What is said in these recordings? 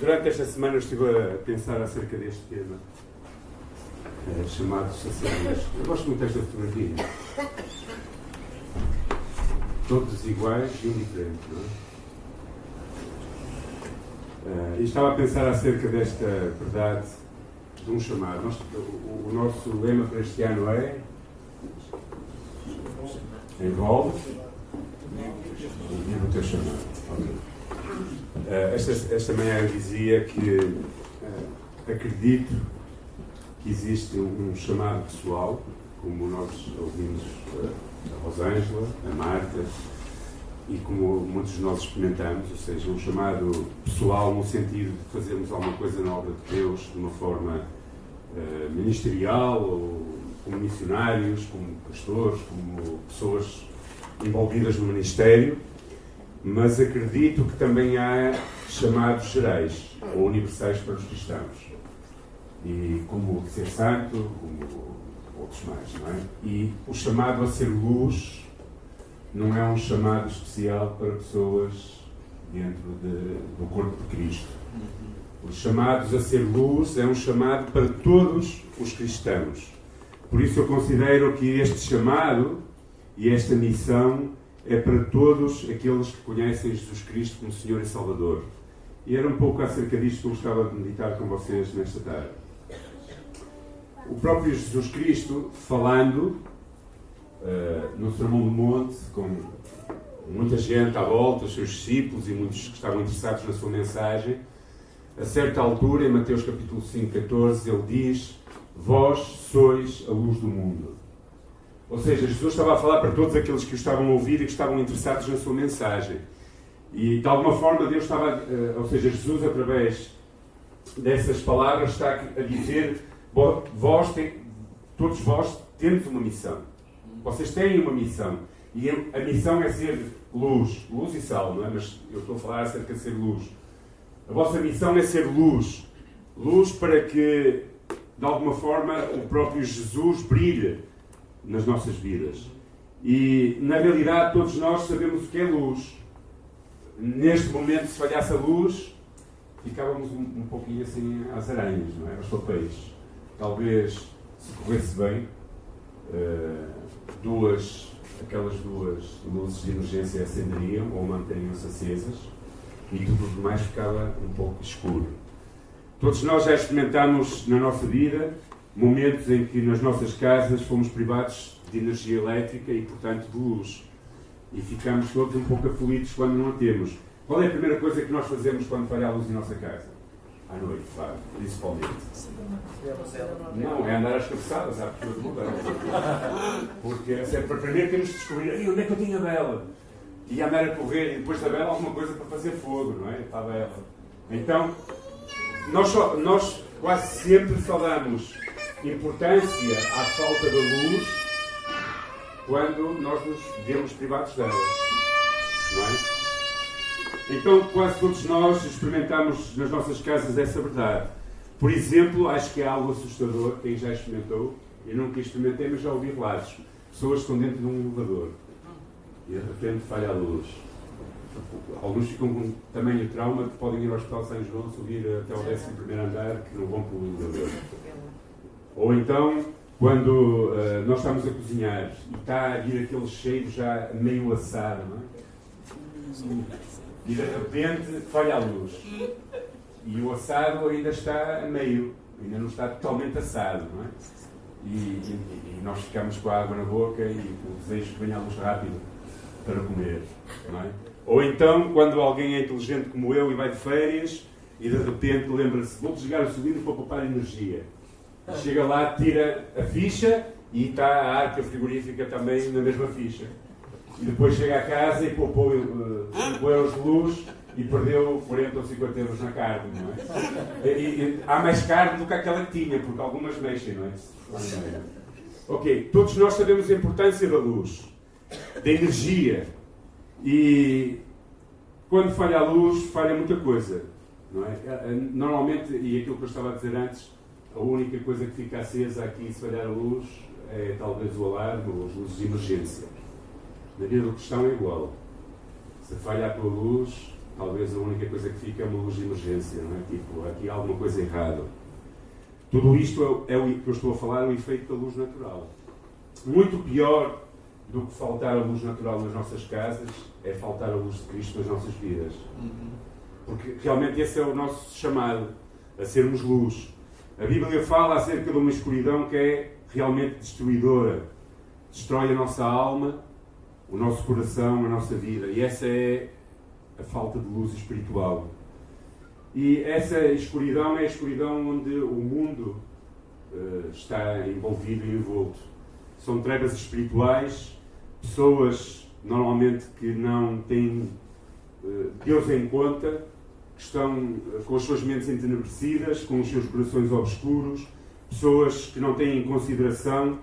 Durante esta semana estive a pensar acerca deste tema, chamado sacerdotes. Eu gosto muito desta fotografia. Todos iguais e um diferente, não é? E estava a pensar acerca desta verdade de um chamado. O nosso lema para este ano é envolve e vive o teu chamado. Esta manhã eu dizia que acredito que existe um chamado pessoal, como nós ouvimos a Rosângela, a Marta, e como muitos de nós experimentamos, ou seja, um chamado pessoal no sentido de fazermos alguma coisa na obra de Deus de uma forma ministerial, ou como missionários, como pastores, como pessoas envolvidas no ministério, mas acredito que também há chamados gerais ou universais para os cristãos, e como ser santo, como outros mais, não é? E o chamado a ser luz não é um chamado especial para pessoas dentro do corpo de Cristo. Os chamados a ser luz é um chamado para todos os cristãos. Por isso eu considero que este chamado e esta missão é para todos aqueles que conhecem Jesus Cristo como Senhor e Salvador. E era um pouco acerca disto que eu gostava de meditar com vocês nesta tarde. O próprio Jesus Cristo, falando no Sermão do Monte, com muita gente à volta, os seus discípulos e muitos que estavam interessados na sua mensagem, a certa altura, em Mateus capítulo 5:14, ele diz: vós sois a luz do mundo. Ou seja, Jesus estava a falar para todos aqueles que o estavam a ouvir e que estavam interessados na sua mensagem. E de alguma forma Deus estava, ou seja, Jesus através dessas palavras está a dizer: todos vós temos uma missão. Vocês têm uma missão. E a missão é ser luz e sal, não é? Mas eu estou a falar acerca de ser luz. A vossa missão é ser luz. Luz para que, de alguma forma, o próprio Jesus brilhe nas nossas vidas. E, na realidade, todos nós sabemos o que é luz. Neste momento, se falhasse a luz, ficávamos um pouquinho assim às aranhas, não é? Aos papéis. Talvez, se corresse bem, aquelas duas luzes de emergência acenderiam ou mantariam-se acesas e tudo o demais ficava um pouco escuro. Todos nós já experimentámos na nossa vida momentos em que nas nossas casas fomos privados de energia elétrica e, portanto, de luz. E ficamos todos um pouco aflitos quando não a temos. Qual é a primeira coisa que nós fazemos quando falha a luz em nossa casa? À noite, claro, principalmente. Não, é andar às cabeçadas, à procura de mudar. Porque para primeiro temos de descobrir onde é que eu tinha a vela. E andar a correr, e depois da vela alguma coisa para fazer fogo, não é? Para a vela. Então, nós quase sempre só damos importância à falta da luz quando nós nos vemos privados dela, não é? Então quase todos nós experimentamos nas nossas casas essa verdade. Por exemplo, acho que é algo assustador, quem já experimentou, eu nunca experimentei, mas já ouvi relatos. Pessoas que estão dentro de um elevador e de repente falha a luz. Alguns ficam com tamanho trauma que podem ir ao Hospital São João, subir até ao 11º andar, que não vão pelo elevador. Ou então, quando nós estamos a cozinhar e está a vir aquele cheiro já meio assado, não é? E de repente falha a luz. E o assado ainda está a meio, ainda não está totalmente assado, não é? E nós ficamos com a água na boca e com o desejo que venha a luz rápido para comer, não é? Ou então, quando alguém é inteligente como eu e vai de férias e de repente lembra-se: vou desligar o cilindro para poupar energia. Chega lá, tira a ficha e está a arca frigorífica também na mesma ficha. E depois chega a casa e poupou 5 euros de luz e perdeu 40 ou 50 euros na carne, não é? E há mais carne do que aquela que tinha, porque algumas mexem, não é? Ok, todos nós sabemos a importância da luz, da energia. E quando falha a luz, falha muita coisa, não é? Normalmente, e aquilo que eu estava a dizer antes, a única coisa que fica acesa aqui se falhar a luz é talvez o alarme ou as luzes de emergência. Na vida do cristão é igual. Se falha a tua luz, talvez a única coisa que fica é uma luz de emergência, não é? Tipo, aqui há alguma coisa errada. Tudo isto é o que eu estou a falar, é o efeito da luz natural. Muito pior do que faltar a luz natural nas nossas casas é faltar a luz de Cristo nas nossas vidas. Porque realmente esse é o nosso chamado, a sermos luz. A Bíblia fala acerca de uma escuridão que é realmente destruidora. Destrói a nossa alma, o nosso coração, a nossa vida. E essa é a falta de luz espiritual. E essa escuridão é a escuridão onde o mundo está envolvido e envolto. São trevas espirituais, pessoas normalmente que não têm Deus em conta, que estão com as suas mentes entenebrecidas, com os seus corações obscuros, pessoas que não têm consideração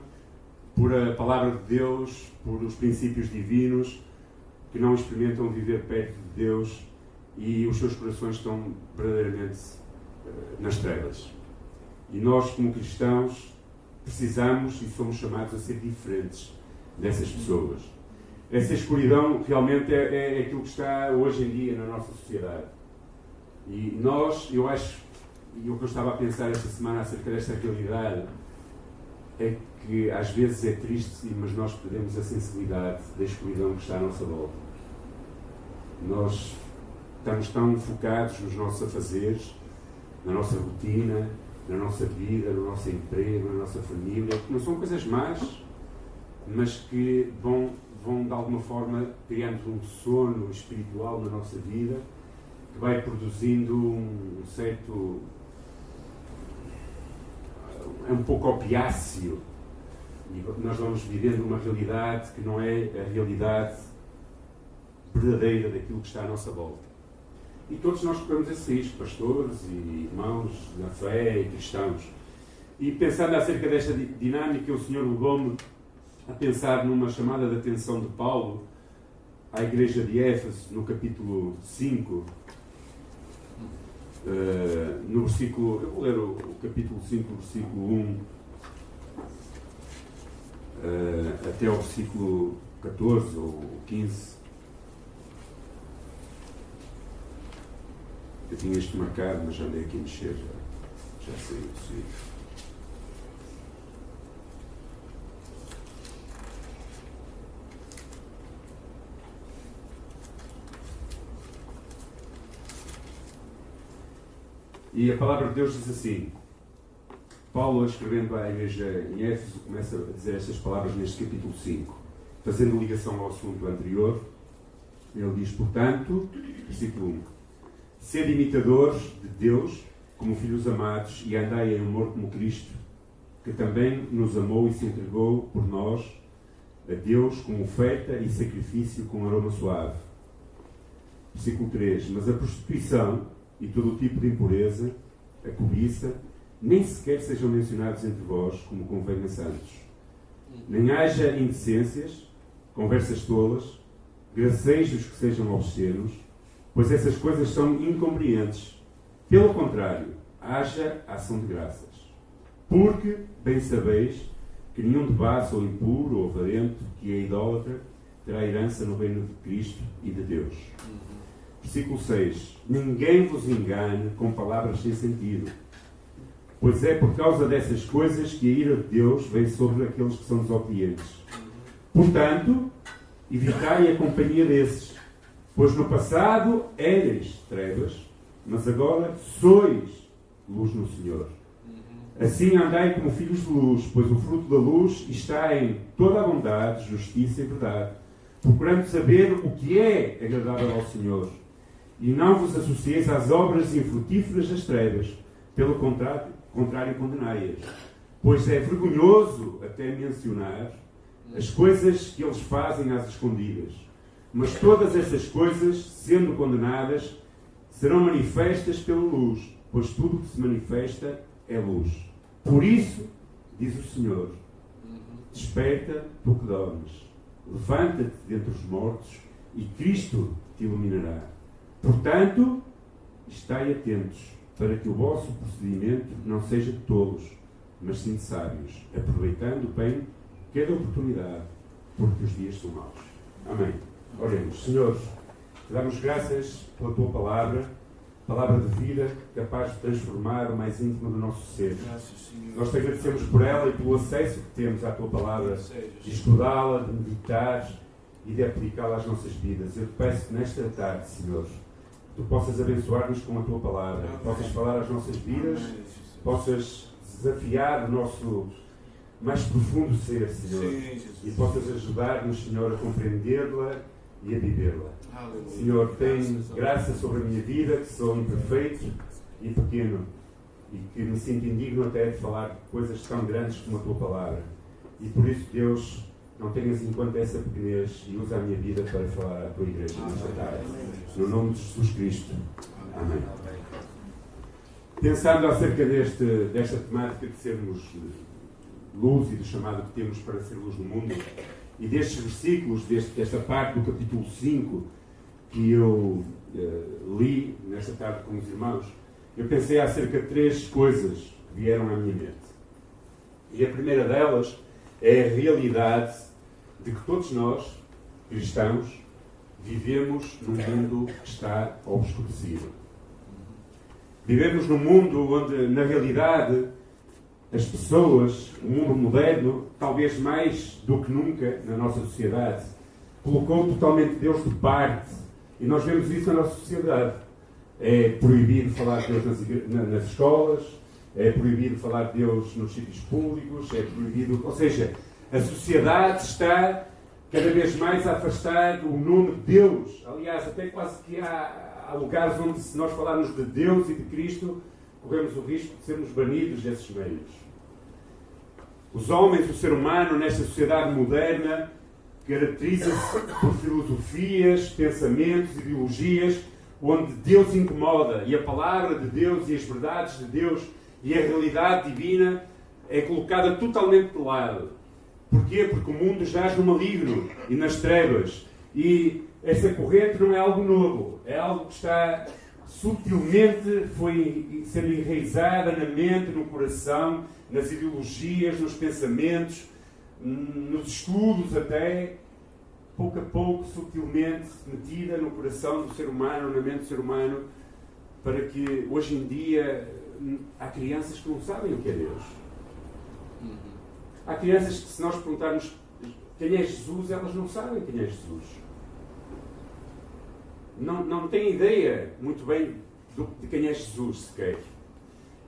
por a palavra de Deus, por os princípios divinos, que não experimentam viver perto de Deus e os seus corações estão verdadeiramente nas trevas. E nós, como cristãos, precisamos e somos chamados a ser diferentes dessas pessoas. Essa escuridão realmente é aquilo que está hoje em dia na nossa sociedade. E nós, eu acho, e o que eu estava a pensar esta semana acerca desta realidade, é que às vezes é triste, mas nós perdemos a sensibilidade da escuridão que está à nossa volta. Nós estamos tão focados nos nossos afazeres, na nossa rotina, na nossa vida, no nosso emprego, na nossa família, que não são coisas más, mas que vão de alguma forma criando um sono espiritual na nossa vida, que vai produzindo um certo... é um pouco opiáceo, e nós vamos vivendo uma realidade que não é a realidade verdadeira daquilo que está à nossa volta. E todos nós corremos esse risco, pastores e irmãos da fé e cristãos. E pensando acerca desta dinâmica, o Senhor levou-me a pensar numa chamada de atenção de Paulo à igreja de Éfeso, no capítulo 5, no versículo, eu vou ler o capítulo 5, versículo 1, até ao versículo 14 ou 15. Eu tinha isto marcado, mas já andei aqui a mexer, já saiu do sítio. E a palavra de Deus diz assim, Paulo, escrevendo à igreja em Éfeso, começa a dizer estas palavras neste capítulo 5, fazendo ligação ao assunto anterior. Ele diz, portanto, versículo 1, sede imitadores de Deus como filhos amados e andai em amor como Cristo, que também nos amou e se entregou por nós a Deus como oferta e sacrifício com aroma suave. Versículo 3, mas a prostituição e todo o tipo de impureza, a cobiça, nem sequer sejam mencionados entre vós como convém a santos. Nem haja indecências, conversas tolas, gracejos que sejam obscenos, pois essas coisas são incompreendentes. Pelo contrário, haja ação de graças. Porque, bem sabeis, que nenhum devasso ou impuro ou avarento, que é idólatra, terá herança no reino de Cristo e de Deus. Versículo 6. Ninguém vos engane com palavras sem sentido, pois é por causa dessas coisas que a ira de Deus vem sobre aqueles que são desobedientes. Portanto, evitai a companhia desses, pois no passado éreis trevas, mas agora sois luz no Senhor. Assim andai como filhos de luz, pois o fruto da luz está em toda a bondade, justiça e verdade, procurando saber o que é agradável ao Senhor. E não vos associeis às obras infrutíferas das trevas, pelo contrário condenai-as. Pois é vergonhoso até mencionar as coisas que eles fazem às escondidas. Mas todas essas coisas, sendo condenadas, serão manifestas pela luz, pois tudo que se manifesta é luz. Por isso, diz o Senhor, desperta, tu que dormes, levanta-te dentre os mortos e Cristo te iluminará. Portanto, estai atentos, para que o vosso procedimento não seja de tolos, mas sim de sábios, aproveitando bem cada oportunidade, porque os dias são maus. Amém. Oremos. Senhor, Te damos graças pela Tua palavra de vida, capaz de transformar o mais íntimo do nosso ser. Nós te agradecemos por ela e pelo acesso que temos à Tua palavra, de estudá-la, de meditar e de aplicá-la às nossas vidas. Eu te peço que nesta tarde, Senhor, Tu possas abençoar-nos com a Tua palavra, possas falar às nossas vidas, possas desafiar o nosso mais profundo ser, Senhor, e possas ajudar-nos, Senhor, a compreendê-la e a vivê-la. Senhor, tem graça sobre a minha vida, que sou imperfeito e pequeno, e que me sinto indigno até de falar coisas tão grandes como a Tua palavra. E por isso, Deus, não tenhas em conta essa pequenez e usa a minha vida para falar à Tua igreja nesta tarde. No nome de Jesus Cristo. Amém. Pensando acerca desta temática de sermos luz e do chamado que temos para ser luz no mundo, e destes versículos, desta parte do capítulo 5 que eu li nesta tarde com os irmãos, eu pensei acerca de 3 coisas que vieram à minha mente. E a primeira delas é a realidade de que todos nós, cristãos, vivemos num mundo que está obscurecido. Vivemos num mundo onde, na realidade, as pessoas, o mundo moderno, talvez mais do que nunca na nossa sociedade, colocou totalmente Deus de parte. E nós vemos isso na nossa sociedade. É proibido falar de Deus nas escolas, é proibido falar de Deus nos sítios públicos, é proibido... Ou seja, a sociedade está cada vez mais a afastar o nome de Deus. Aliás, até quase que há lugares onde, se nós falarmos de Deus e de Cristo, corremos o risco de sermos banidos desses meios. Os homens, o ser humano, nesta sociedade moderna, caracteriza-se por filosofias, pensamentos, ideologias, onde Deus incomoda e a palavra de Deus e as verdades de Deus e a realidade divina é colocada totalmente de lado. Porquê? Porque o mundo jaz no maligno e nas trevas. E essa corrente não é algo novo, é algo que está subtilmente foi sendo enraizada na mente, no coração, nas ideologias, nos pensamentos, nos estudos até, pouco a pouco, subtilmente metida no coração do ser humano, na mente do ser humano, para que hoje em dia há crianças que não sabem o que é Deus. Há crianças que, se nós perguntarmos quem é Jesus, elas não sabem quem é Jesus. Não têm ideia muito bem de quem é Jesus sequer.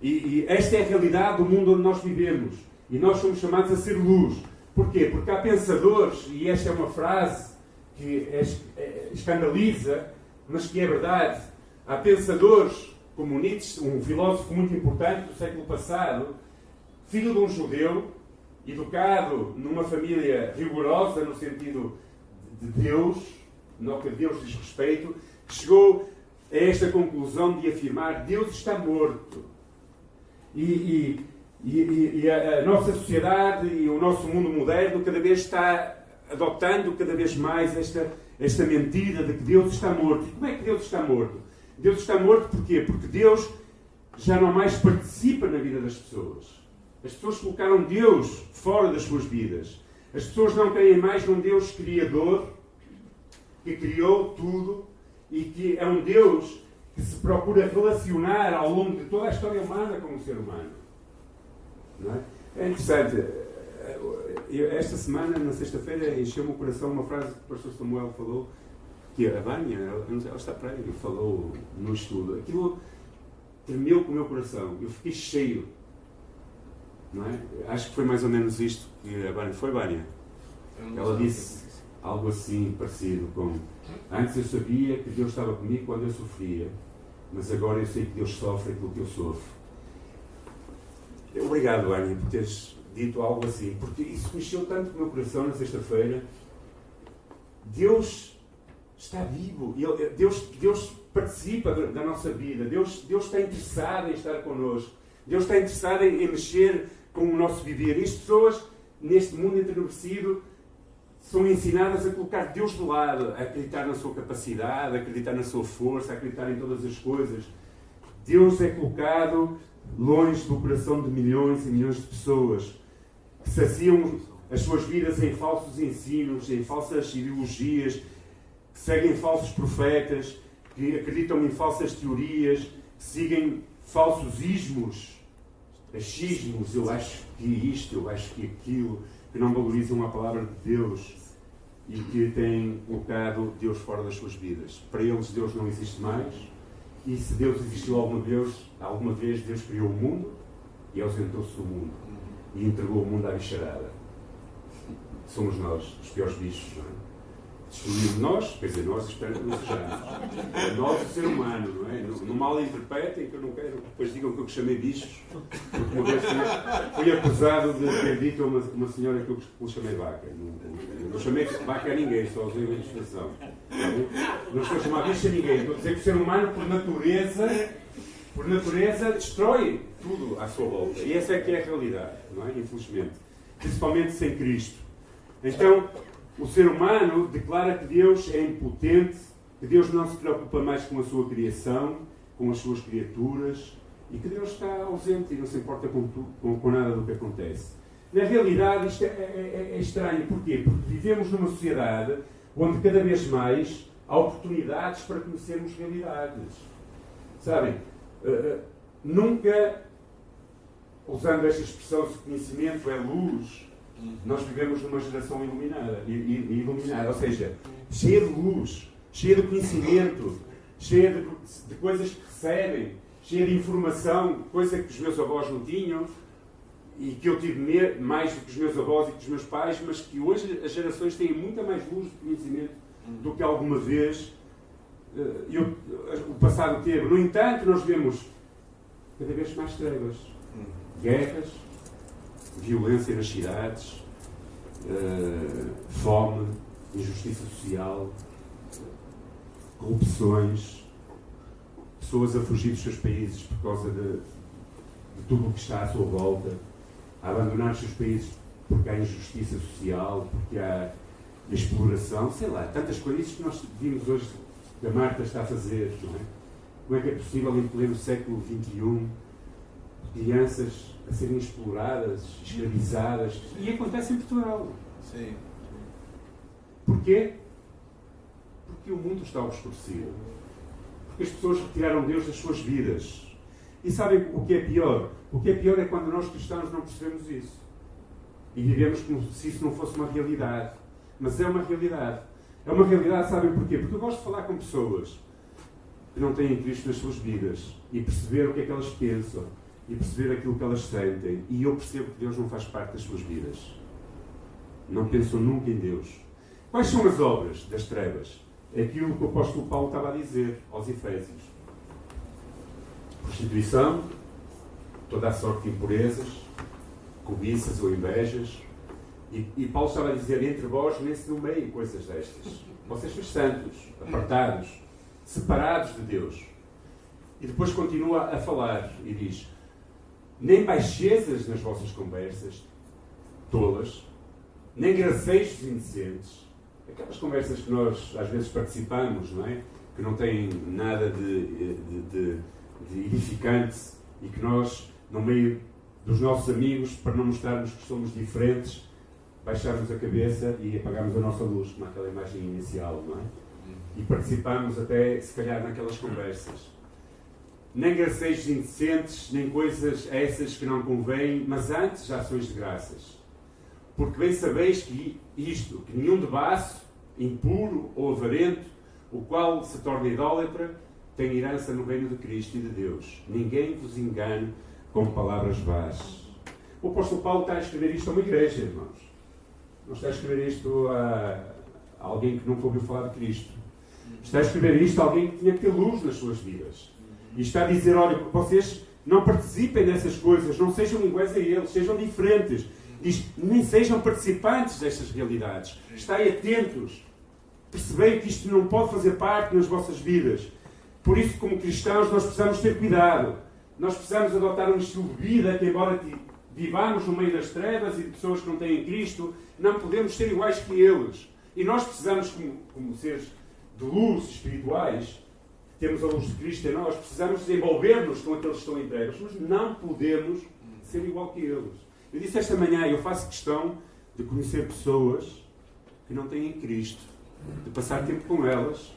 E esta é a realidade do mundo onde nós vivemos. E nós somos chamados a ser luz. Porquê? Porque há pensadores, e esta é uma frase que escandaliza, mas que é verdade. Há pensadores como Nietzsche, um filósofo muito importante do século passado, filho de um judeu, educado numa família rigorosa no sentido de Deus, no que Deus diz respeito, que chegou a esta conclusão de afirmar: Deus está morto. E a nossa sociedade e o nosso mundo moderno cada vez está adotando cada vez mais esta mentira de que Deus está morto. E como é que Deus está morto? Deus está morto porquê? Porque Deus já não mais participa na vida das pessoas. As pessoas colocaram Deus fora das suas vidas. As pessoas não creem mais num Deus criador, que criou tudo e que é um Deus que se procura relacionar ao longo de toda a história humana com o ser humano. Não é? É interessante. Esta semana, na sexta-feira, encheu-me o coração uma frase que o pastor Samuel falou, que a Vânia, ela está para aí, falou no estudo. Aquilo tremeu com o meu coração. Eu fiquei cheio. Não é? Acho que foi mais ou menos isto que a Vânia... Foi, Vânia? Ela disse algo assim, parecido com: antes eu sabia que Deus estava comigo quando eu sofria, mas agora eu sei que Deus sofre aquilo que eu sofro. Obrigado, Vânia, por teres dito algo assim, porque isso mexeu tanto com o meu coração na sexta-feira. Deus está vivo, Deus participa da nossa vida, Deus está interessado em estar connosco, Deus está interessado em mexer com o nosso viver. E as pessoas, neste mundo entenebrecido, são ensinadas a colocar Deus de lado, a acreditar na sua capacidade, a acreditar na sua força, a acreditar em todas as coisas. Deus é colocado longe do coração de milhões e milhões de pessoas que saciam as suas vidas em falsos ensinos, em falsas ideologias, que seguem falsos profetas, que acreditam em falsas teorias, que seguem falsos ismos, achismos, eu acho que isto, eu acho que aquilo, que não valorizam a palavra de Deus e que têm colocado Deus fora das suas vidas. Para eles Deus não existe mais, e se Deus existiu alguma vez Deus criou o mundo e ausentou-se do mundo e entregou o mundo à bicharada. Somos nós, os piores bichos, não é? Destruímos nós, quer dizer, nós espero que não sejamos. Nós, o ser humano, não é? Não mal interpretem, que eu não quero que depois digam que eu chamei bichos, porque uma vez fui acusado de ter dito a uma senhora que eu chamei vaca. Não chamei vaca a ninguém, só usei uma ilustração. Não estou a chamar bicho a ninguém, estou a dizer que o ser humano, por natureza, destrói tudo à sua volta. E essa é que é a realidade, não é? Infelizmente. Principalmente sem Cristo. Então, o ser humano declara que Deus é impotente, que Deus não se preocupa mais com a sua criação, com as suas criaturas, e que Deus está ausente e não se importa com nada do que acontece. Na realidade, isto é estranho. Porquê? Porque vivemos numa sociedade onde cada vez mais há oportunidades para conhecermos realidades. Sabem? Nunca, usando esta expressão de conhecimento é luz, nós vivemos numa geração iluminada, ou seja, cheia de luz, cheia de conhecimento, cheia de coisas que recebem, cheia de informação, coisa que os meus avós não tinham e que eu tive mais do que os meus avós e que os meus pais, mas que hoje as gerações têm muita mais luz de conhecimento do que alguma vez o passado teve. No entanto, nós vemos cada vez mais trevas, guerras, violência nas cidades, fome, injustiça social, corrupções, pessoas a fugir dos seus países por causa de tudo o que está à sua volta, a abandonar os seus países porque há injustiça social, porque há exploração, sei lá, tantas coisas que nós vimos hoje que a Marta está a fazer, não é? Como é que é possível em pleno século XXI crianças a serem exploradas, escravizadas, e acontece em Portugal. Sim. Porquê? Porque o mundo está obscurecido. Porque as pessoas retiraram Deus das suas vidas. E sabem o que é pior? O que é pior é quando nós cristãos não percebemos isso. E vivemos como se isso não fosse uma realidade. Mas é uma realidade. É uma realidade, sabem porquê? Porque eu gosto de falar com pessoas que não têm Cristo nas suas vidas e perceber o que é que elas pensam e perceber aquilo que elas sentem. E eu percebo que Deus não faz parte das suas vidas. Não pensam nunca em Deus. Quais são as obras das trevas? É aquilo que o apóstolo Paulo estava a dizer aos Efésios. Prostituição, toda a sorte de impurezas, cobiças ou invejas. E Paulo estava a dizer, entre vós nem se nomeiem coisas destas. Vocês sois santos, apartados, separados de Deus. E depois continua a falar e diz, nem baixezas nas vossas conversas, tolas, nem gracejos indecentes, aquelas conversas que nós às vezes participamos, não é? Que não têm nada de edificante e que nós, no meio dos nossos amigos, para não mostrarmos que somos diferentes, baixarmos a cabeça e apagarmos a nossa luz, como aquela imagem inicial, não é? E participamos até, se calhar, naquelas conversas. Nem gracejos indecentes, nem coisas essas que não convêm, mas antes ações de graças. Porque bem sabeis que que nenhum devasso, impuro ou avarento, o qual se torna idólatra, tem herança no reino de Cristo e de Deus. Ninguém vos engane com palavras vãs. O apóstolo Paulo está a escrever isto a uma igreja, irmãos. Não está a escrever isto a alguém que nunca ouviu falar de Cristo. Está a escrever isto a alguém que tinha que ter luz nas suas vidas. E está a dizer, olha, vocês não participem dessas coisas, não sejam iguais a eles, sejam diferentes. Diz, nem sejam participantes destas realidades. Estai atentos. Percebei que isto não pode fazer parte nas vossas vidas. Por isso, como cristãos, nós precisamos ter cuidado. Nós precisamos adotar um estilo de vida que, embora vivamos no meio das trevas e de pessoas que não têm Cristo, não podemos ser iguais que eles. E nós precisamos, como seres de luz espirituais, temos a luz de Cristo em nós, precisamos desenvolver-nos com aqueles que estão em trevas, mas não podemos ser igual que eles. Eu disse esta manhã, eu faço questão de conhecer pessoas que não têm Cristo de passar tempo com elas,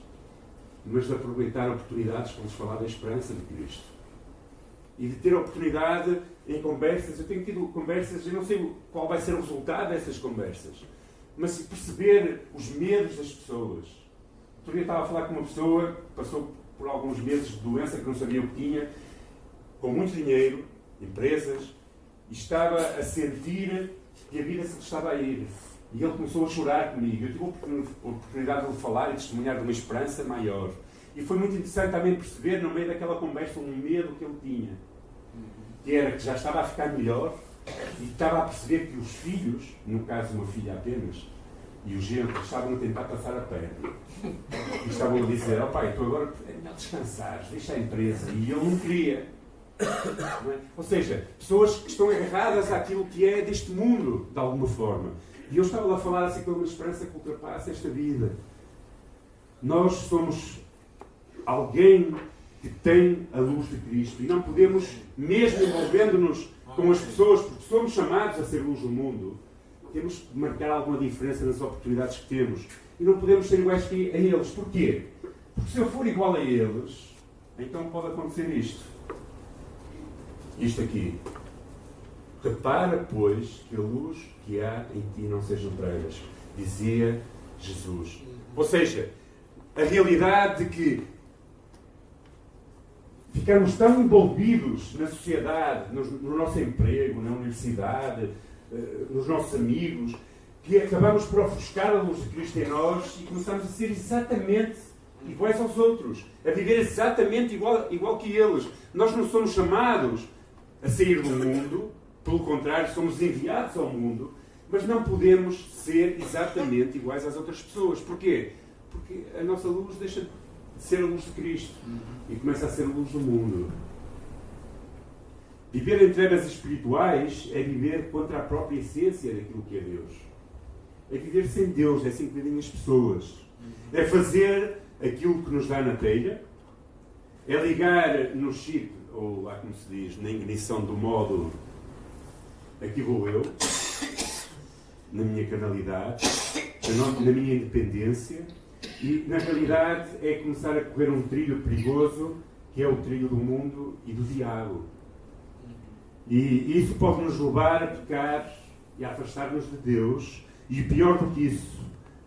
mas de aproveitar oportunidades para lhes falar da esperança de Cristo. E de ter a oportunidade em conversas. Eu tenho tido conversas, eu não sei qual vai ser o resultado dessas conversas, mas perceber os medos das pessoas. Outro dia estava a falar com uma pessoa que passou por alguns meses de doença, que não sabia o que tinha, com muito dinheiro, empresas, e estava a sentir que a vida se lhe estava a ir. E ele começou a chorar comigo. Eu tive a oportunidade de lhe falar e testemunhar de uma esperança maior. E foi muito interessante também perceber, no meio daquela conversa, um medo que ele tinha. Que era que já estava a ficar melhor e estava a perceber que os filhos, no caso uma filha apenas, e os genros estavam a tentar passar a perna. E estavam a dizer, ó pai, tu agora é melhor descansares, deixa a empresa. E ele não queria. Não é? Ou seja, pessoas que estão agarradas àquilo que é deste mundo, de alguma forma. E eu estava lá a falar assim com uma esperança que ultrapassa esta vida. Nós somos alguém que tem a luz de Cristo. E não podemos, mesmo envolvendo-nos com as pessoas, porque somos chamados a ser luz do mundo, temos que marcar alguma diferença nas oportunidades que temos. E não podemos ser iguais a eles. Porquê? Porque se eu for igual a eles, então pode acontecer isto. Isto aqui. Repara, pois, que a luz que há em ti não sejam trevas, dizia Jesus. Ou seja, a realidade de que ficamos tão envolvidos na sociedade, no nosso emprego, na universidade, nos nossos amigos, que acabamos por ofuscar a luz de Cristo em nós e começamos a ser exatamente iguais aos outros, a viver exatamente igual que eles. Nós não somos chamados a sair do mundo, pelo contrário, somos enviados ao mundo, mas não podemos ser exatamente iguais às outras pessoas. Porquê? Porque a nossa luz deixa de ser a luz de Cristo e começa a ser a luz do mundo. Viver em trevas espirituais é viver contra a própria essência daquilo que é Deus. É viver sem Deus, é assim que vivem as pessoas. É fazer aquilo que nos dá na telha, é ligar no chip, ou lá como se diz, na ignição do módulo, aqui vou eu, na minha carnalidade, na minha independência, e na realidade é começar a correr um trilho perigoso, que é o trilho do mundo e do diabo. E isso pode nos levar a pecar e a afastar-nos de Deus, e pior do que isso,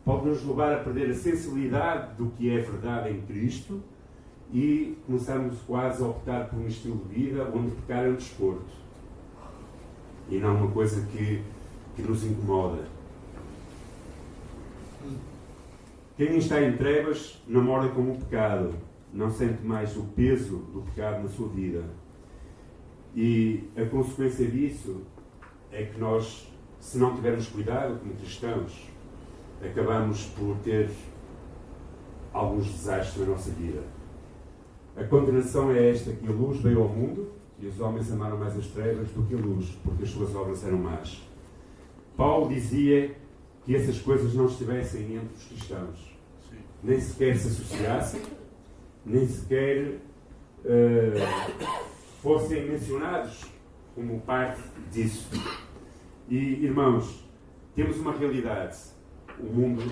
pode nos levar a perder a sensibilidade do que é verdade em Cristo e começarmos quase a optar por um estilo de vida onde pecar é um desporto e não uma coisa que nos incomoda. Quem está em trevas não mora como o pecado, não sente mais o peso do pecado na sua vida. E a consequência disso é que nós, se não tivermos cuidado como cristãos, acabamos por ter alguns desastres na nossa vida. A condenação é esta, que a luz veio ao mundo e os homens amaram mais as trevas do que a luz, porque as suas obras eram más. Paulo dizia que essas coisas não estivessem entre os cristãos. Sim. Nem sequer se associassem, nem sequer fossem mencionados como parte disso. E, irmãos, temos uma realidade. O mundo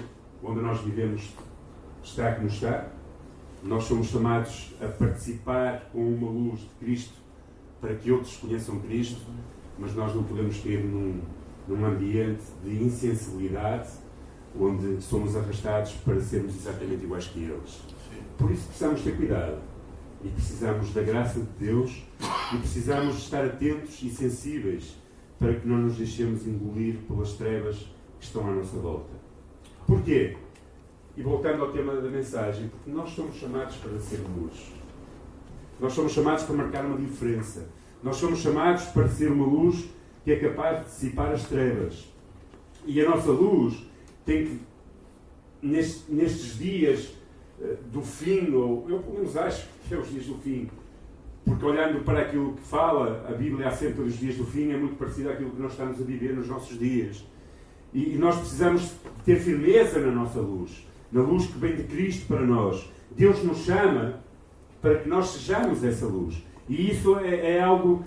onde nós vivemos está como está. Nós somos chamados a participar com uma luz de Cristo para que outros conheçam Cristo, mas nós não podemos ter num ambiente de insensibilidade onde somos arrastados para sermos exatamente iguais que eles. Por isso precisamos ter cuidado e precisamos da graça de Deus e precisamos estar atentos e sensíveis para que não nos deixemos engolir pelas trevas que estão à nossa volta. Porquê? E voltando ao tema da mensagem, porque nós somos chamados para ser luz. Nós somos chamados para marcar uma diferença. Nós somos chamados para ser uma luz que é capaz de dissipar as trevas. E a nossa luz tem que, nestes dias do fim, ou eu pelo menos acho que é os dias do fim, porque olhando para aquilo que fala a Bíblia acerca dos dias do fim, é muito parecido àquilo que nós estamos a viver nos nossos dias. E nós precisamos ter firmeza na nossa luz, na luz que vem de Cristo para nós. Deus nos chama para que nós sejamos essa luz. E isso é algo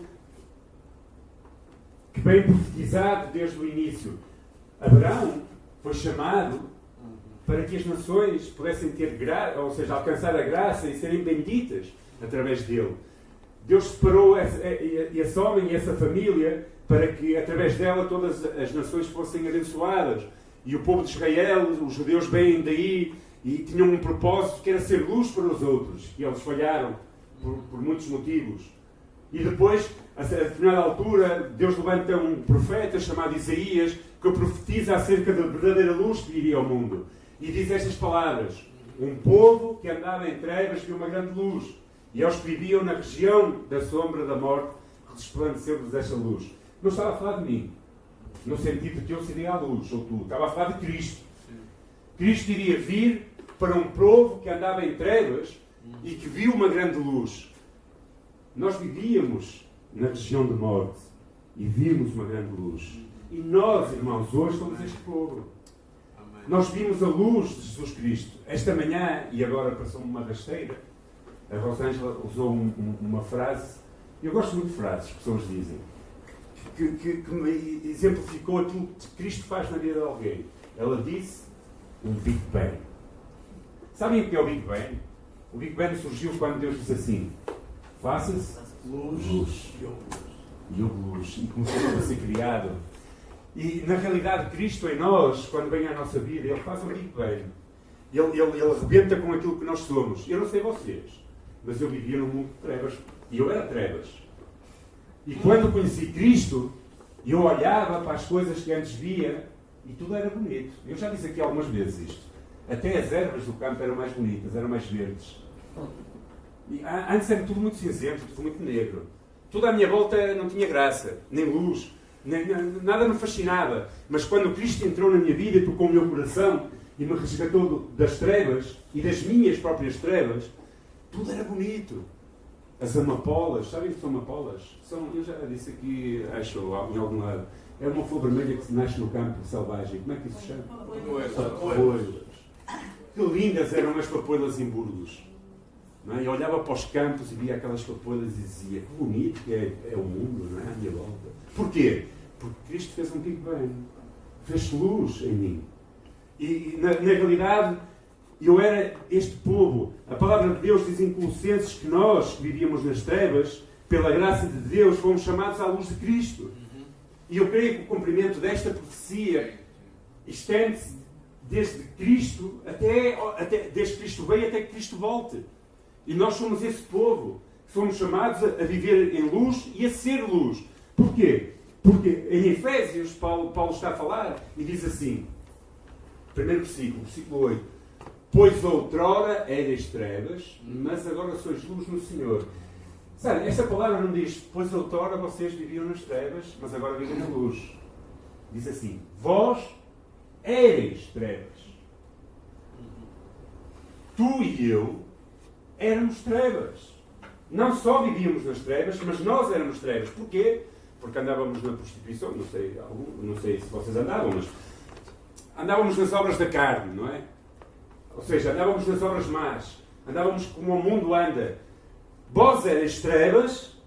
que vem profetizado desde o início. Abraão foi chamado para que as nações pudessem ter graça, ou seja, alcançar a graça e serem benditas através dele. Deus separou esse homem e essa família para que, através dela, todas as nações fossem abençoadas. E o povo de Israel, os judeus vêm daí e tinham um propósito que era ser luz para os outros. E eles falharam por muitos motivos. E depois, a determinada altura, Deus levanta um profeta chamado Isaías que profetiza acerca da verdadeira luz que viria ao mundo. E diz estas palavras: um povo que andava em trevas viu uma grande luz. E aos que viviam na região da sombra da morte, resplandeceu-lhes esta luz. Não estava a falar de mim, no sentido de que eu seria a luz, ou tu. Estava a falar de Cristo. Cristo iria vir para um povo que andava em trevas e que viu uma grande luz. Nós vivíamos na região da morte e vimos uma grande luz. E nós, irmãos, hoje somos este povo. Nós vimos a luz de Jesus Cristo. Esta manhã, e agora passou-me uma rasteira, a Rosângela usou uma frase, eu gosto muito de frases que pessoas dizem, que me exemplificou aquilo que Cristo faz na vida de alguém. Ela disse um Big Bang. Sabem o que é o Big Bang? O Big Bang surgiu quando Deus disse assim: faça-se luz. E houve luz. E começou a ser criado. E na realidade, Cristo em nós, quando vem à nossa vida, Ele faz um Big Bang. Ele arrebenta com aquilo que nós somos. Eu não sei vocês, mas eu vivia num mundo de trevas. E eu era trevas. E quando conheci Cristo, eu olhava para as coisas que antes via e tudo era bonito. Eu já disse aqui algumas vezes isto. Até as ervas do campo eram mais bonitas, eram mais verdes. E antes era tudo muito cinzento, tudo muito negro. Tudo à minha volta não tinha graça, nem luz, nada me fascinava. Mas quando Cristo entrou na minha vida e tocou o meu coração e me resgatou das trevas e das minhas próprias trevas, tudo era bonito. As amapolas, sabem o que são amapolas? Eu já disse aqui, acho, em algum lado. É uma flor vermelha que nasce no campo selvagem. Como é que isso se chama? Papoilas. Que lindas eram as papoilas em Burgos. Não é? Eu olhava para os campos e via aquelas papoilas e dizia: que bonito que é o mundo, não é? À minha volta. Porquê? Porque Cristo fez um Big Bang. Fez luz em mim. E na realidade, eu era este povo. A palavra de Deus diz em Colossenses que nós, que vivíamos nas trevas, pela graça de Deus, fomos chamados à luz de Cristo. E eu creio que o cumprimento desta profecia estende-se desde Cristo desde que Cristo veio até que Cristo volte. E nós somos esse povo. Somos chamados a viver em luz e a ser luz. Porquê? Porque em Efésios, Paulo está a falar e diz assim, primeiro versículo 8: pois outrora erais trevas, mas agora sois luz no Senhor. Sabe, esta palavra não diz: pois outrora vocês viviam nas trevas, mas agora vivem na luz. Diz assim: vós erais trevas. Tu e eu éramos trevas. Não só vivíamos nas trevas, mas nós éramos trevas. Porquê? Porque andávamos na prostituição, não sei se vocês andavam, mas andávamos nas obras da carne, não é? Ou seja, andávamos nas obras más. Andávamos como o mundo anda. Vós erais trevas,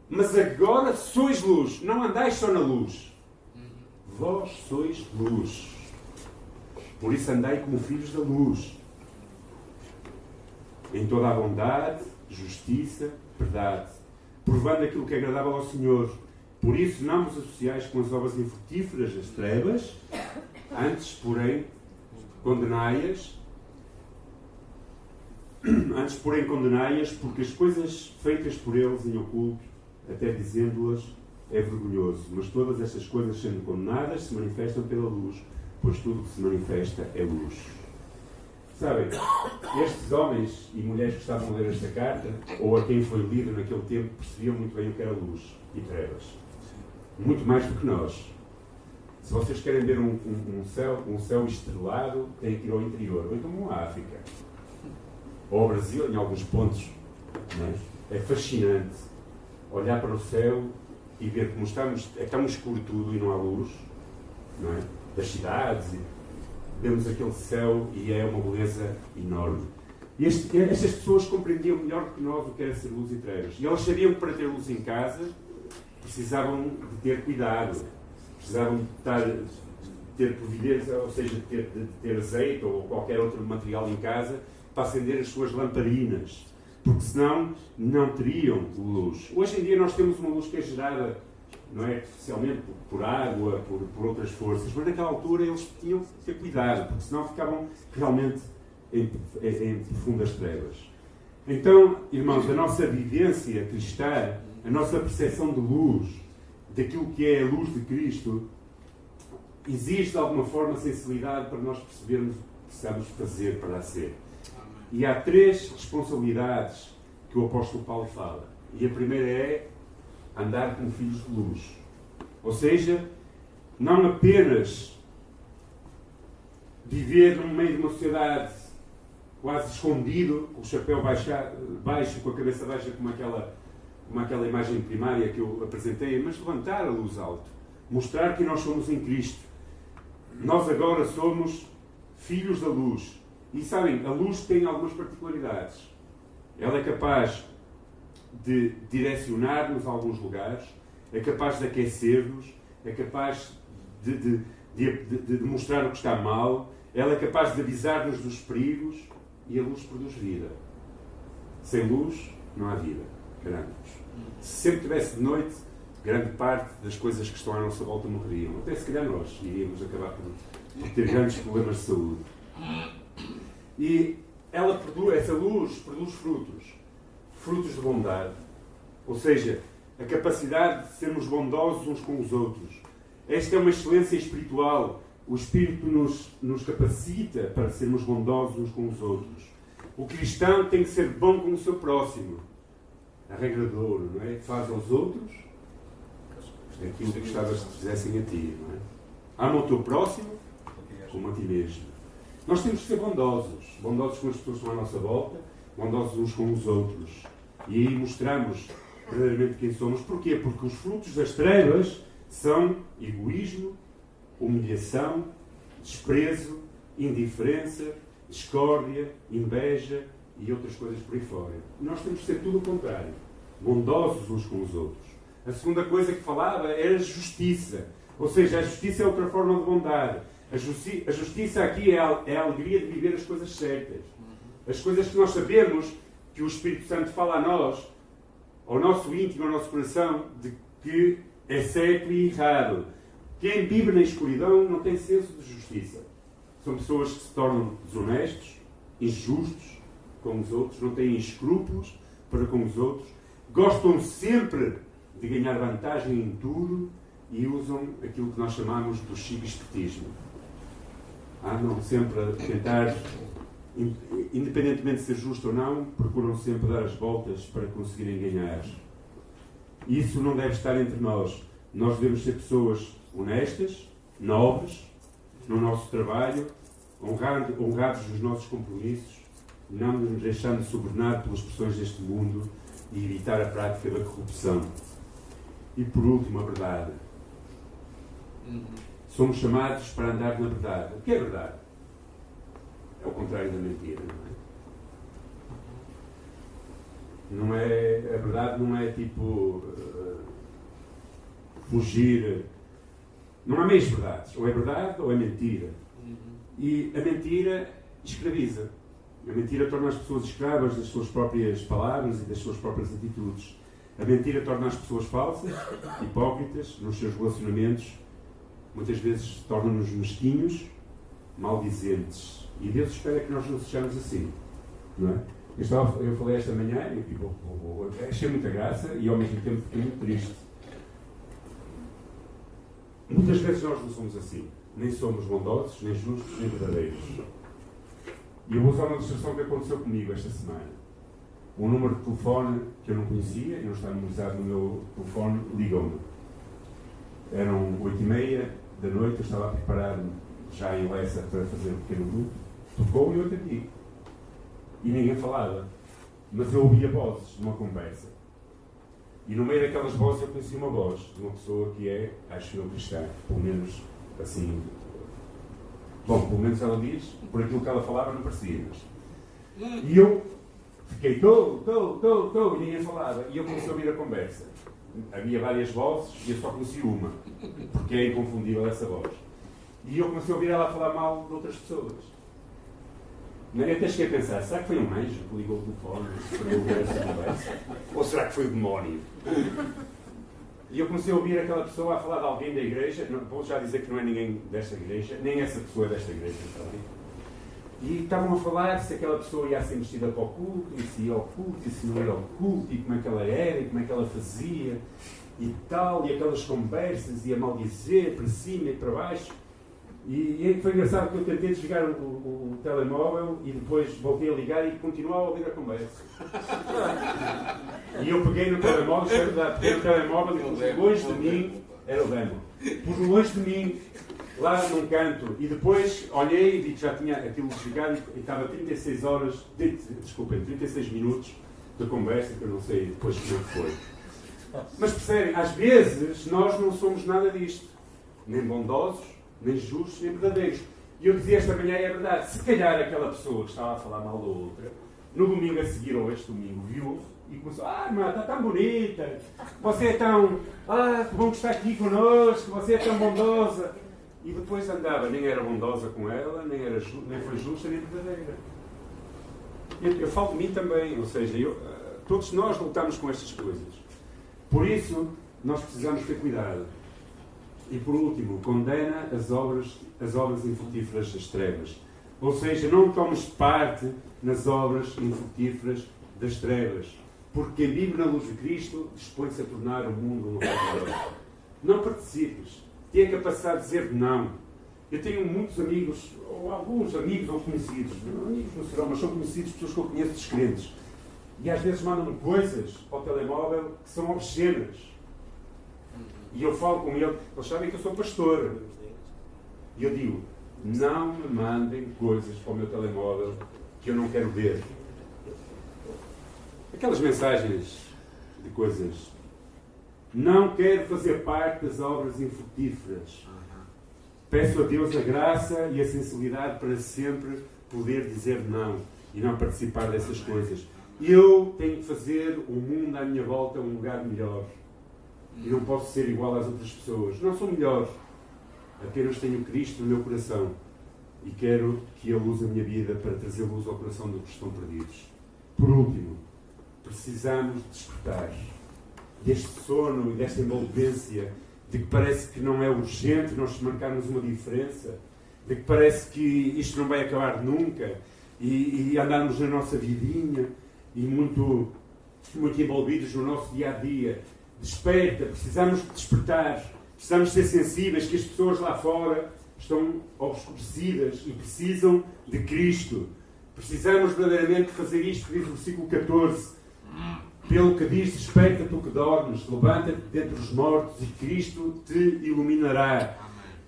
mas agora sois luz. Não andais só na luz. Vós sois luz. Por isso andai como filhos da luz. Em toda a bondade, justiça, verdade. Provando aquilo que é agradável ao Senhor. Por isso não vos associais com as obras infrutíferas das trevas. Antes, porém, condenai-as. Porque as coisas feitas por eles em oculto, até dizendo-las, é vergonhoso. Mas todas estas coisas, sendo condenadas, se manifestam pela luz, pois tudo que se manifesta é luz. Sabem, estes homens e mulheres que estavam a ler esta carta, ou a quem foi lido naquele tempo, percebiam muito bem o que era luz e trevas. Muito mais do que nós. Se vocês querem ver um céu estrelado, têm que ir ao interior, ou então vão à África. Ou ao Brasil, em alguns pontos. É fascinante olhar para o céu e ver como é tão escuro tudo e não há luz, não é? Das cidades, vemos aquele céu e é uma beleza enorme. E estas pessoas compreendiam melhor do que nós o que era ser luz e trevas. E elas sabiam que para ter luz em casa precisavam de ter cuidado, precisavam de ter providência, ou seja, de ter azeite ou qualquer outro material em casa para acender as suas lamparinas, porque senão não teriam luz. Hoje em dia nós temos uma luz que é gerada, não é artificialmente, por água, por outras forças, mas naquela altura eles tinham que ter cuidado, porque senão ficavam realmente em profundas trevas. Então, irmãos, a nossa vivência cristã, a nossa percepção de luz, daquilo que é a luz de Cristo, exige de alguma forma sensibilidade para nós percebermos o que precisamos fazer para a ser. E há 3 responsabilidades que o apóstolo Paulo fala. E a primeira é andar como filhos de luz. Ou seja, não apenas viver no meio de uma sociedade quase escondido, com o chapéu baixo, com a cabeça baixa, como aquela imagem primária que eu apresentei, mas levantar a luz alto. Mostrar que nós somos em Cristo. Nós agora somos filhos da luz. E sabem, a luz tem algumas particularidades. Ela é capaz de direcionar-nos a alguns lugares, é capaz de aquecer-nos, é capaz de mostrar o que está mal, ela é capaz de avisar-nos dos perigos, e a luz produz vida. Sem luz não há vida. Garanto-vos. Se sempre tivesse de noite, grande parte das coisas que estão à nossa volta morreriam. Até se calhar nós iríamos acabar por ter grandes problemas de saúde. E essa luz produz frutos de bondade, ou seja, a capacidade de sermos bondosos uns com os outros. Esta é uma excelência espiritual. O Espírito nos capacita para sermos bondosos uns com os outros. O cristão tem que ser bom com o seu próximo. A regra de ouro, não é? Faz aos outros aquilo que gostavas que fizessem a ti, não é? Ama o teu próximo como a ti mesmo. Nós temos que ser bondosos com as pessoas que estão à nossa volta, bondosos uns com os outros. E aí mostramos verdadeiramente quem somos. Porquê? Porque os frutos das trevas são egoísmo, humilhação, desprezo, indiferença, discórdia, inveja e outras coisas por aí fora. Nós temos que ser tudo o contrário. Bondosos uns com os outros. A segunda coisa que falava era a justiça. Ou seja, a justiça é outra forma de bondade. A justiça aqui é a alegria de viver as coisas certas. As coisas que nós sabemos que o Espírito Santo fala a nós, ao nosso íntimo, ao nosso coração, de que é certo e errado. Quem vive na escuridão não tem senso de justiça. São pessoas que se tornam desonestos, injustos com os outros, não têm escrúpulos para com os outros, gostam sempre de ganhar vantagem em tudo e usam aquilo que nós chamamos do chico-espetismo. Andam sempre a tentar, independentemente de ser justo ou não, procuram sempre dar as voltas para conseguirem ganhar. Isso não deve estar entre nós. Nós devemos ser pessoas honestas, nobres, no nosso trabalho, honrados nos nossos compromissos, não nos deixando sobornar pelas pressões deste mundo e evitar a prática da corrupção. E por último, a verdade. Somos chamados para andar na verdade. O que é verdade? É o contrário da mentira, não é? A verdade não é tipo fugir. Não há meias verdades. Ou é verdade ou é mentira. E a mentira escraviza. A mentira torna as pessoas escravas das suas próprias palavras e das suas próprias atitudes. A mentira torna as pessoas falsas, hipócritas nos seus relacionamentos. Muitas vezes torna-nos mesquinhos, maldizentes. E Deus espera que nós não sejamos assim. Não é? Eu falei esta manhã e achei muita graça e ao mesmo tempo fiquei muito triste. Muitas vezes nós não somos assim. Nem somos bondosos, nem justos, nem verdadeiros. E eu vou usar uma ilustração que aconteceu comigo esta semana. Um número de telefone que eu não conhecia, e não está memorizado no meu telefone, ligou-me. Eram 8h30 da noite, eu estava a preparar-me já em Lessa para fazer um pequeno grupo. Tocou e eu atendi. E ninguém falava. Mas eu ouvia vozes numa conversa. E no meio daquelas vozes eu conheci uma voz de uma pessoa que é, acho eu, cristã. Pelo menos, assim... Bom, pelo menos ela diz, por aquilo que ela falava não parecia. E eu fiquei, e ninguém falava. E eu comecei a ouvir a conversa. Havia várias vozes e eu só conheci uma. Porque é inconfundível essa voz. E eu comecei a ouvir ela falar mal de outras pessoas. Eu até cheguei a pensar, será que foi um anjo que ligou o telefone para ouvir esta conversa? Ou será que foi o demónio? E eu comecei a ouvir aquela pessoa a falar de alguém da igreja, não, vou já dizer que não é ninguém desta igreja, nem essa pessoa é desta igreja, sabe? E estavam a falar se aquela pessoa ia ser vestida para o culto, e se ia ao culto, e se não ia ao culto, e como é que ela era, e como é que ela fazia, e tal, e aquelas conversas, e a maldizer para cima e para baixo. E foi engraçado que eu tentei desligar o telemóvel e depois voltei a ligar e continuava a ouvir a conversa. E eu peguei no telemóvel, isto é verdade, peguei no telemóvel e pus longe de mim, era o demo, pus longe de mim, lá num canto, e depois olhei e vi que já tinha aquilo desligado e estava 36 horas, desculpem, 36 minutos de conversa, que eu não sei depois como é que foi. Mas percebem, às vezes nós não somos nada disto, nem bondosos, nem justos, nem verdadeiros. E eu dizia esta manhã, e é verdade, se calhar aquela pessoa que estava a falar mal da outra, no domingo a seguir, ou este domingo, viu e começou, irmã, está tão bonita, você é tão, que bom que está aqui connosco, você é tão bondosa. E depois andava, nem era bondosa com ela, nem foi justa, nem verdadeira. Eu falo de mim também, ou seja, todos nós lutamos com estas coisas. Por isso, nós precisamos ter cuidado. E por último, condena as obras infrutíferas das trevas. Ou seja, não tomes parte nas obras infrutíferas das trevas. Porque quem vive na luz de Cristo dispõe-se a tornar o mundo um lugar melhor. Não participes. Tenha a capacidade de dizer não. Eu tenho muitos amigos, ou alguns amigos ou conhecidos, não amigos não serão, mas são conhecidos, pessoas que eu conheço descrentes. E às vezes mandam-me coisas ao telemóvel que são obscenas. E eu falo com eles sabem que eu sou pastor. E eu digo, não me mandem coisas para o meu telemóvel que eu não quero ver. Aquelas mensagens de coisas. Não quero fazer parte das obras infrutíferas. Peço a Deus a graça e a sensibilidade para sempre poder dizer não e não participar dessas coisas. Eu tenho que fazer o mundo à minha volta um lugar melhor. E não posso ser igual às outras pessoas. Não sou melhor. Apenas tenho Cristo no meu coração. E quero que Ele use a minha vida para trazer luz ao coração dos que estão perdidos. Por último, precisamos despertar deste sono e desta envolvência, de que parece que não é urgente nós marcarmos uma diferença, de que parece que isto não vai acabar nunca, e andarmos na nossa vidinha, e muito envolvidos no nosso dia-a-dia. Desperta, precisamos despertar, precisamos ser sensíveis que as pessoas lá fora estão obscurecidas e precisam de Cristo. Precisamos verdadeiramente fazer isto que diz o versículo 14. Pelo que diz, desperta tu que dormes, levanta-te dentre os mortos e Cristo te iluminará.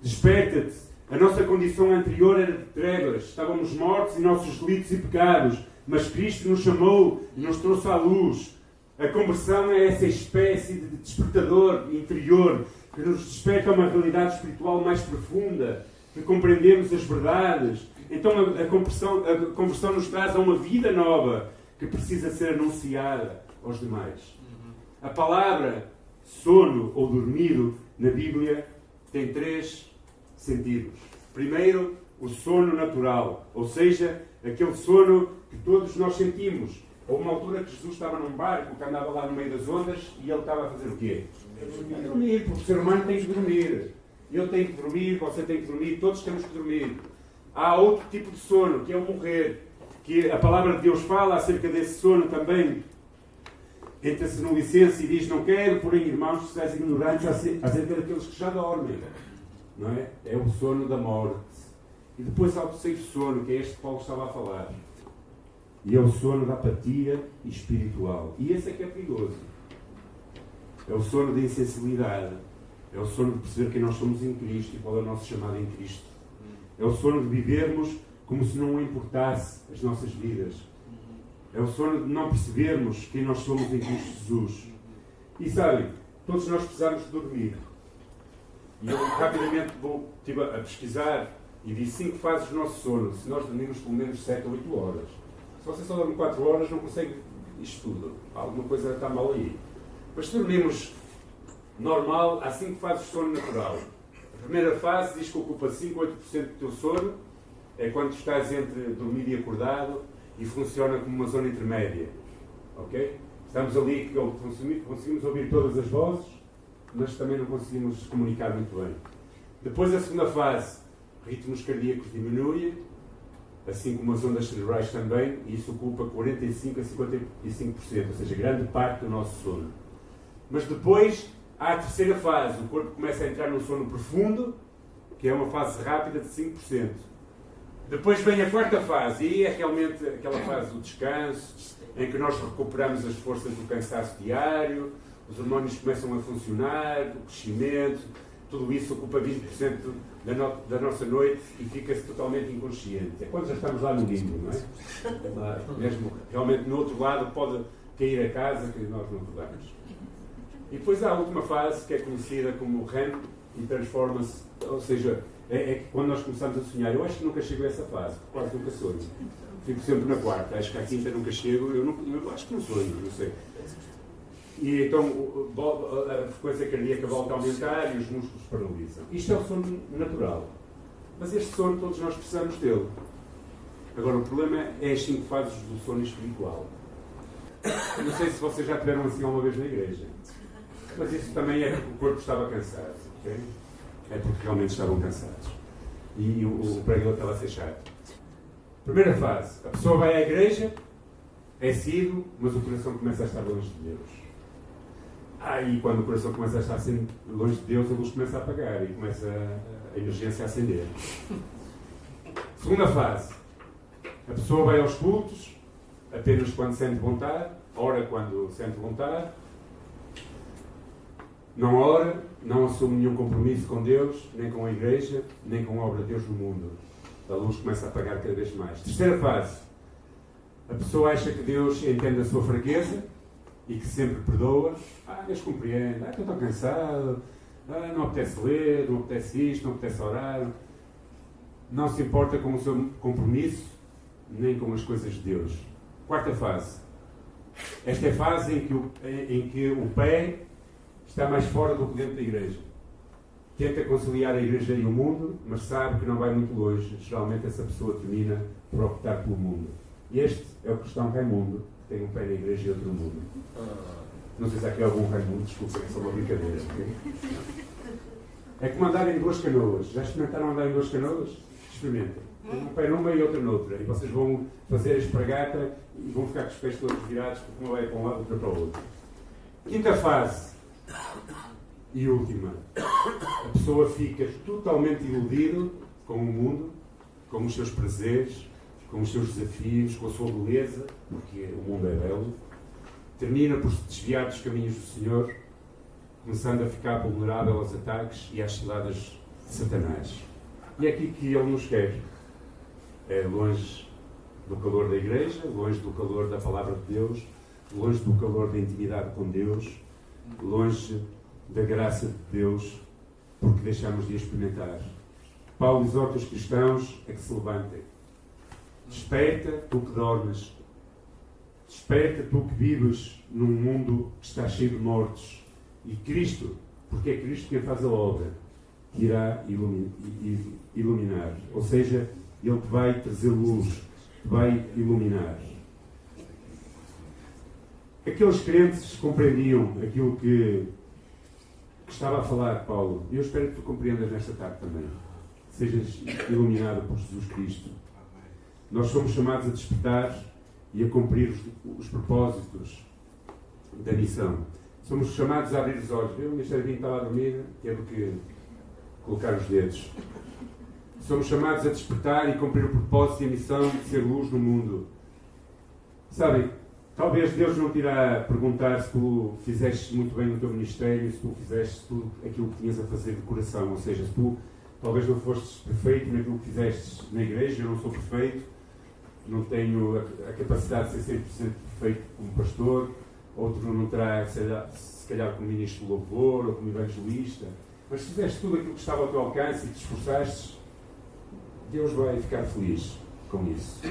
Desperta-te. A nossa condição anterior era de trevas, estávamos mortos em nossos delitos e pecados, mas Cristo nos chamou e nos trouxe à luz. A conversão é essa espécie de despertador interior que nos desperta a uma realidade espiritual mais profunda, que compreendemos as verdades. Então a conversão nos traz a uma vida nova que precisa ser anunciada aos demais. A palavra sono ou dormido na Bíblia tem 3 sentidos. Primeiro, o sono natural, ou seja, aquele sono que todos nós sentimos. Houve uma altura que Jesus estava num barco que andava lá no meio das ondas e ele estava a fazer o quê? Dormir, porque o ser humano tem que dormir. Eu tenho que dormir, você tem que dormir, todos temos que dormir. Há outro tipo de sono, que é o morrer, que a palavra de Deus fala acerca desse sono também. Entra-se no licença e diz, não quero, porém, irmãos, que sejais ignorantes acerca daqueles que já dormem. Não é? É o sono da morte. E depois há o terceiro sono, que é este que Paulo estava a falar. E é o sono da apatia espiritual. E esse é que é perigoso. É o sono da insensibilidade. É o sono de perceber quem nós somos em Cristo e qual é o nosso chamado em Cristo. É o sono de vivermos como se não importasse as nossas vidas. É o sono de não percebermos quem nós somos em Cristo Jesus. E sabem, todos nós precisamos de dormir. E eu rapidamente estive a pesquisar e vi 5 fases do nosso sono. Se nós dormirmos pelo menos 7 ou 8 horas. Se você só dorme 4 horas, não consegue isto tudo. Alguma coisa está mal aí. Mas se dormirmos normal, há 5 fases de sono natural. primeira fase diz que ocupa 5 a 8% do teu sono, é quando estás entre dormir e acordado e funciona como uma zona intermédia. Ok? Estamos ali que conseguimos ouvir todas as vozes, mas também não conseguimos comunicar muito bem. Depois a segunda fase, ritmos cardíacos diminuem, assim como as ondas cerebrais também, e isso ocupa 45 a 55%, ou seja, grande parte do nosso sono. Mas depois há a terceira fase, o corpo começa a entrar num sono profundo, que é uma fase rápida de 5%. Depois vem a quarta fase, e é realmente aquela fase do descanso, em que nós recuperamos as forças do cansaço diário, os hormônios começam a funcionar, o crescimento, tudo isso ocupa 20% da nossa noite e fica-se totalmente inconsciente. É quando já estamos lá no limbo, não é? Mesmo realmente no outro lado pode cair a casa que nós não recordamos. E depois há a última fase, que é conhecida como REM e transforma-se, ou seja, é que quando nós começamos a sonhar, eu acho que nunca chego a essa fase, quase nunca sonho. Fico sempre na quarta, acho que à quinta nunca chego, eu acho que não sonho, não sei. E então a frequência cardíaca volta a aumentar e os músculos paralisam. Isto é o sono natural. Mas este sono todos nós precisamos dele. Agora o problema é as 5 fases do sono espiritual. Não sei se vocês já tiveram assim alguma vez na igreja. Mas isso também é porque o corpo estava cansado. Okay? É porque realmente estavam cansados. E o pregador estava a ser chato. Primeira fase. A pessoa vai à igreja, é síduo, mas o coração começa a estar longe de Deus. E quando o coração começa a estar assim, longe de Deus, a luz começa a apagar e começa a emergência a acender. Segunda fase. A pessoa vai aos cultos, apenas quando sente vontade, ora quando sente vontade, não ora, não assume nenhum compromisso com Deus, nem com a igreja, nem com a obra de Deus no mundo. A luz começa a apagar cada vez mais. Terceira fase. A pessoa acha que Deus entende a sua fraqueza e que sempre perdoa. Deus compreende. Estou cansado. Não apetece ler, não apetece isto, não apetece orar. Não se importa com o seu compromisso, nem com as coisas de Deus. Quarta fase. Esta é a fase em que o pé está mais fora do que dentro da igreja. Tenta conciliar a igreja e o mundo, mas sabe que não vai muito longe. Geralmente essa pessoa termina por optar pelo mundo. E este é o cristão Raimundo, que tem um pé na igreja e outro no mundo. Não sei se há aqui algum Raimundo, desculpa, é só uma brincadeira. Okay? É como andar em 2 canoas. Já experimentaram andar em 2 canoas? Experimentem. Um pé numa e outro noutra. E vocês vão fazer a espargata e vão ficar com os pés todos virados, porque uma vai para um lado e outra para o outro. Quinta fase. E última. A pessoa fica totalmente iludida com o mundo, com os seus prazeres, com os seus desafios, com a sua beleza, porque o mundo é belo. Termina por se desviar dos caminhos do Senhor, começando a ficar vulnerável aos ataques e às ciladas de Satanás. E é aqui que Ele nos quer. É longe do calor da igreja, longe do calor da palavra de Deus, longe do calor da intimidade com Deus, longe da graça de Deus, porque deixamos de experimentar. Paulo exorta os cristãos a que se levantem. Desperta, tu que dormes. Desperta, tu que vives num mundo que está cheio de mortos. E Cristo, porque é Cristo quem faz a obra, te irá iluminar. Ou seja, Ele te vai trazer luz, te vai iluminar. Aqueles crentes compreendiam aquilo que estava a falar Paulo. E eu espero que tu compreendas nesta tarde também. Sejas iluminado por Jesus Cristo. Nós somos chamados a despertar e a cumprir os propósitos da missão. Somos chamados a abrir os olhos. O Ministério Vinho estava a dormir, teve que colocar os dedos. Somos chamados a despertar e cumprir o propósito e a missão de ser luz no mundo. Sabem, talvez Deus não te irá perguntar se tu fizeste muito bem no teu ministério, se tu fizeste tudo aquilo que tinhas a fazer de coração. Ou seja, se tu talvez não fostes perfeito naquilo que fizeste na igreja, eu não sou perfeito, não tenho a capacidade de ser 100% perfeito como pastor, outro não terá, se calhar, como ministro de louvor ou como evangelista, mas se fizeste tudo aquilo que estava ao teu alcance e te esforçaste, Deus vai ficar feliz com isso.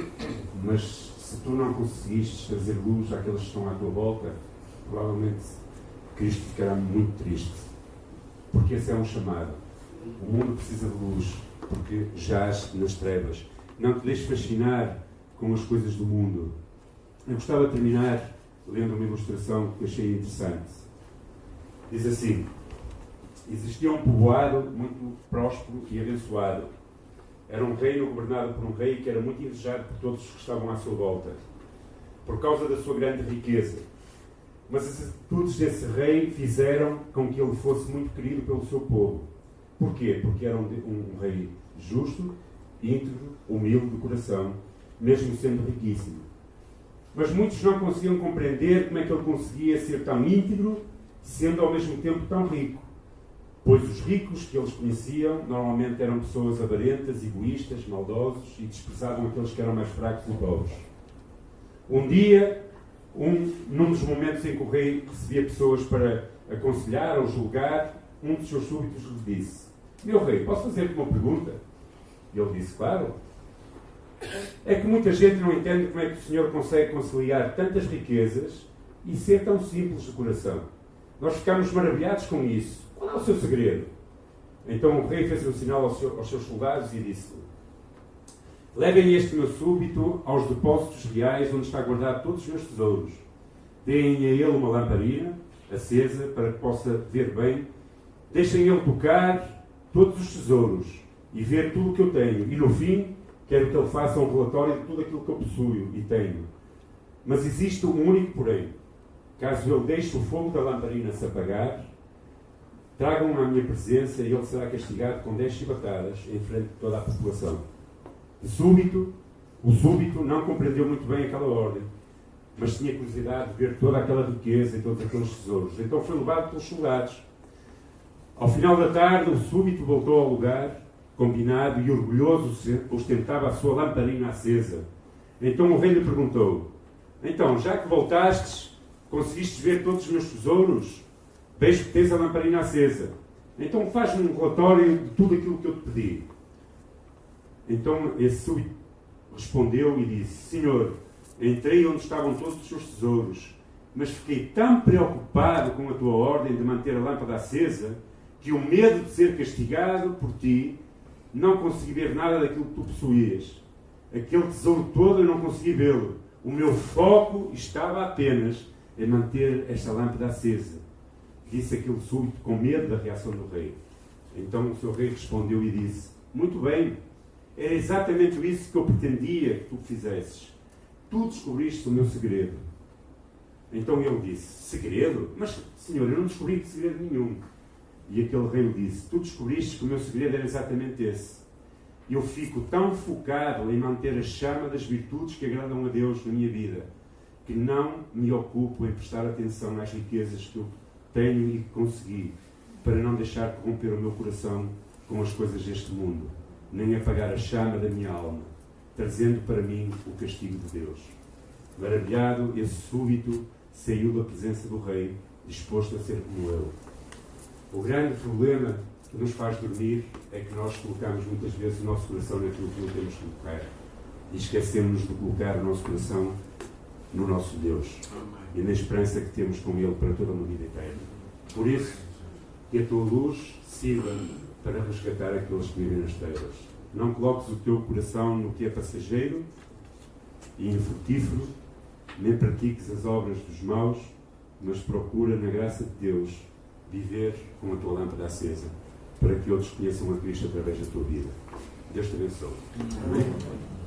Mas se tu não conseguiste trazer luz àqueles que estão à tua volta, provavelmente Cristo ficará muito triste, porque esse é um chamado. O mundo precisa de luz, porque jaz nas trevas. Não te deixes fascinar com as coisas do mundo. Eu gostava de terminar lendo uma ilustração que achei interessante. Diz assim: existia um povoado muito próspero e abençoado. Era um reino governado por um rei que era muito invejado por todos os que estavam à sua volta, por causa da sua grande riqueza. Mas as atitudes desse rei fizeram com que ele fosse muito querido pelo seu povo. Porquê? Porque era um rei justo, íntegro, humilde de coração, mesmo sendo riquíssimo. Mas muitos não conseguiam compreender como é que ele conseguia ser tão íntegro, sendo ao mesmo tempo tão rico. Pois os ricos que eles conheciam normalmente eram pessoas avarentas, egoístas, maldosos e desprezavam aqueles que eram mais fracos e pobres. Um dia, num dos momentos em que o rei recebia pessoas para aconselhar ou julgar, um dos seus súditos lhe disse: meu rei, posso fazer-te uma pergunta? E ele disse: claro. É que muita gente não entende como é que o Senhor consegue conciliar tantas riquezas e ser tão simples de coração. Nós ficamos maravilhados com isso. Qual é o seu segredo? Então o rei fez um sinal aos seus soldados e disse: levem este meu súbito aos depósitos reais onde está guardado todos os meus tesouros. Deem a ele uma lamparina acesa para que possa ver bem. Deixem ele tocar todos os tesouros e ver tudo o que eu tenho. E no fim, quero que ele faça um relatório de tudo aquilo que eu possuo e tenho. Mas existe um único porém. Caso ele deixe o fogo da lamparina se apagar, tragam-no à minha presença e ele será castigado com 10 chibatadas em frente de toda a população. De súbito, o súbito não compreendeu muito bem aquela ordem, mas tinha curiosidade de ver toda aquela riqueza e todos aqueles tesouros. Então foi levado pelos soldados. Ao final da tarde, o súbito voltou ao lugar combinado e orgulhoso ostentava a sua lamparina acesa. Então o rei lhe perguntou: então, já que voltastes, conseguiste ver todos os meus tesouros? Vejo que tens a lamparina acesa. Então faz-me um relatório de tudo aquilo que eu te pedi. Então esse súbito respondeu e disse: Senhor, entrei onde estavam todos os seus tesouros, mas fiquei tão preocupado com a tua ordem de manter a lâmpada acesa, que o medo de ser castigado por ti, não consegui ver nada daquilo que tu possuías. Aquele tesouro todo eu não consegui vê-lo. O meu foco estava apenas em manter esta lâmpada acesa. Disse aquele súbito com medo da reação do rei. Então o seu rei respondeu e disse: muito bem, era exatamente isso que eu pretendia que tu fizesses. Tu descobriste o meu segredo. Então ele disse: segredo? Mas, senhor, eu não descobri segredo nenhum. E aquele rei lhe disse: tu descobriste que o meu segredo era exatamente esse. Eu fico tão focado em manter a chama das virtudes que agradam a Deus na minha vida, que não me ocupo em prestar atenção nas riquezas que eu tenho e que consegui, para não deixar corromper o meu coração com as coisas deste mundo, nem apagar a chama da minha alma, trazendo para mim o castigo de Deus. Maravilhado, esse súbito saiu da presença do rei, disposto a ser como eu. O grande problema que nos faz dormir é que nós colocamos muitas vezes o nosso coração naquilo que não temos que colocar e esquecemos de colocar o nosso coração no nosso Deus e na esperança que temos com Ele para toda uma vida eterna. Por isso, que a tua luz sirva para resgatar aqueles que vivem nas trevas. Não coloques o teu coração no que é passageiro e infrutífero, nem pratiques as obras dos maus, mas procura, na graça de Deus, viver com a tua lâmpada acesa, para que outros conheçam a Cristo através da tua vida. Deus te abençoe. Amém?